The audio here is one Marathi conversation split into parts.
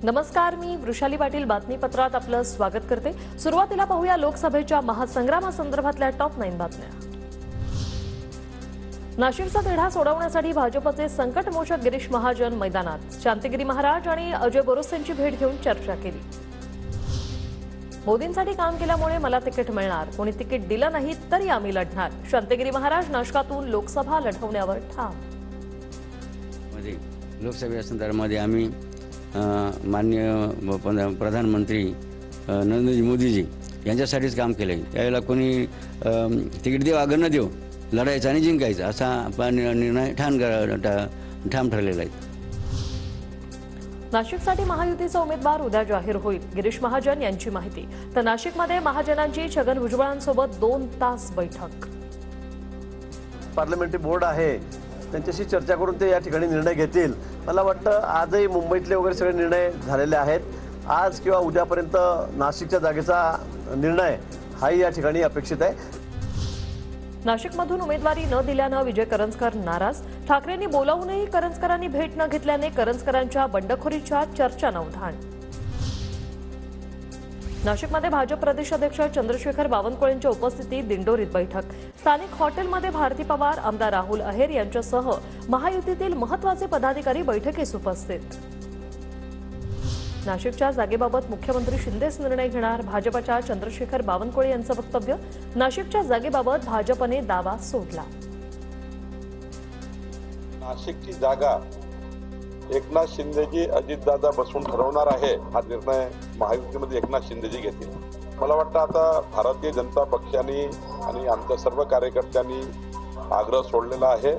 नमस्कार, मी वृषाली पाटील बातमीपत्रात आपलं स्वागत करते। सुरुवातीला पाहूया लोकसभेच्या महासंग्रामासंदर्भातल्या टॉप 9 बातम्या। नाशिकचा तिढा सोडवण्यासाठी भाजपचे संकटमोचक गिरीश महाजन मैदानात। शांतिगिरी महाराज आणि अजय बोरुसेंची भेट घेऊन चर्चा केली। मोदींसाठी काम केल्यामुळे मला तिकीट मिळणार, कोणी तिकीट दिलं नाही तरी आम्ही लढणार। शांतिगिरी महाराज नाशकातून लोकसभा लढवण्यावर ठाम। लोकसभेसंदर्भामध्ये आम्ही माननीय प्रधानमंत्री नरेंद्र मोदीजी यांच्यासाठीच काम केले। त्यावेळेला कोणी तिकीट देऊ अगर न देऊ लढायचं आणि जिंकायचं असा आपण निर्णय ठाम ठरलेला आहे। नाशिकसाठी महायुतीचा उमेदवार उद्या जाहीर होईल, गिरीश महाजन यांची माहिती। तर नाशिकमध्ये महाजनांची छगन भुजबळांसोबत 2 तास बैठक। पार्लमेंटरी बोर्ड आहे, त्यांच्याशी चर्चा करून ते या ठिकाणी निर्णय घेतील। मला वाटतं आजही मुंबईतले वगैरे सगळे निर्णय झालेले आहेत। आज किंवा उद्यापर्यंत नाशिकच्या जागेचा निर्णय हाही या ठिकाणी अपेक्षित आहे। नाशिकमधून उमेदवारी न दिल्यानं विजय करंजकर नाराज। ठाकरेंनी बोलावूनही करंजकरांनी भेट न घेतल्याने करंजकरांच्या बंडखोरीच्या चर्चांना उधाण। नाशिकमध्ये भाजप प्रदेशाध्यक्ष चंद्रशेखर बावनकुळेंच्या उपस्थितीत दिंडोरीत बैठक। स्थानिक हॉटेलमध्ये भारती पवार, आमदार राहुल अहेर यांच्यासह महायुतीतील महत्त्वाचे पदाधिकारी बैठकीस उपस्थित। नाशिकच्या जागेबाबत मुख्यमंत्री शिंदेच निर्णय घेणार, भाजपच्या चंद्रशेखर बावनकुळे यांचं वक्तव्य। नाशिकच्या जागेबाबत भाजपने दावा सोडला। नाशिकची जागा एकनाथ शिंदेजी अजितदादा बसून ठरवणार आहे, हा निर्णय महायुतीमध्ये एकनाथ शिंदेजी घेतील। मला वाटतं आता भारतीय जनता पक्षाने आणि आमच्या सर्व कार्यकर्त्यांनी आग्रह सोडलेला आहे।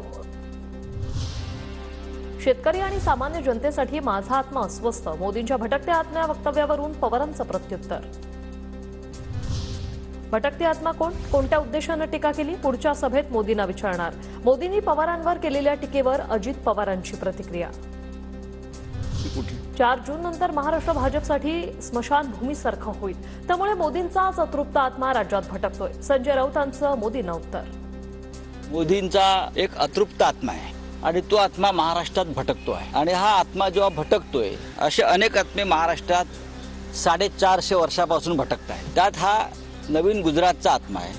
शेतकरी आणि सामान्य जनतेसाठी माझा आत्मा अस्वस्थ, मोदींच्या भटकत्या आत्म्या वक्तव्यावरून पवारांचं प्रत्युत्तर। भटकती आत्मा कोण, कोणत्या उद्देशाने टीका केली, पुढच्या सभेत मोदींना विचारणार। मोदींनी पवारांवर केलेल्या टीकेवर अजित पवारांची प्रतिक्रिया। 4 जून नंतर महाराष्ट्र भाजपसाठी स्मशानभूमीसारखं होईल, त्यामुळे मोदींचाच अतृप्त आत्मा राज्यात भटकतोय। संजय राऊतांचं मोदींना उत्तर। मोदींचा एक अतृप्त आत्मा आहे आणि तो आत्मा महाराष्ट्रात भटकतो आहे आणि हा आत्मा जेव्हा भटकतोय असे अनेक आत्मे महाराष्ट्रात 450 वर्षापासून भटकत आहेत। त्यात हा नवीन गुजरातचा आत्मा आहे।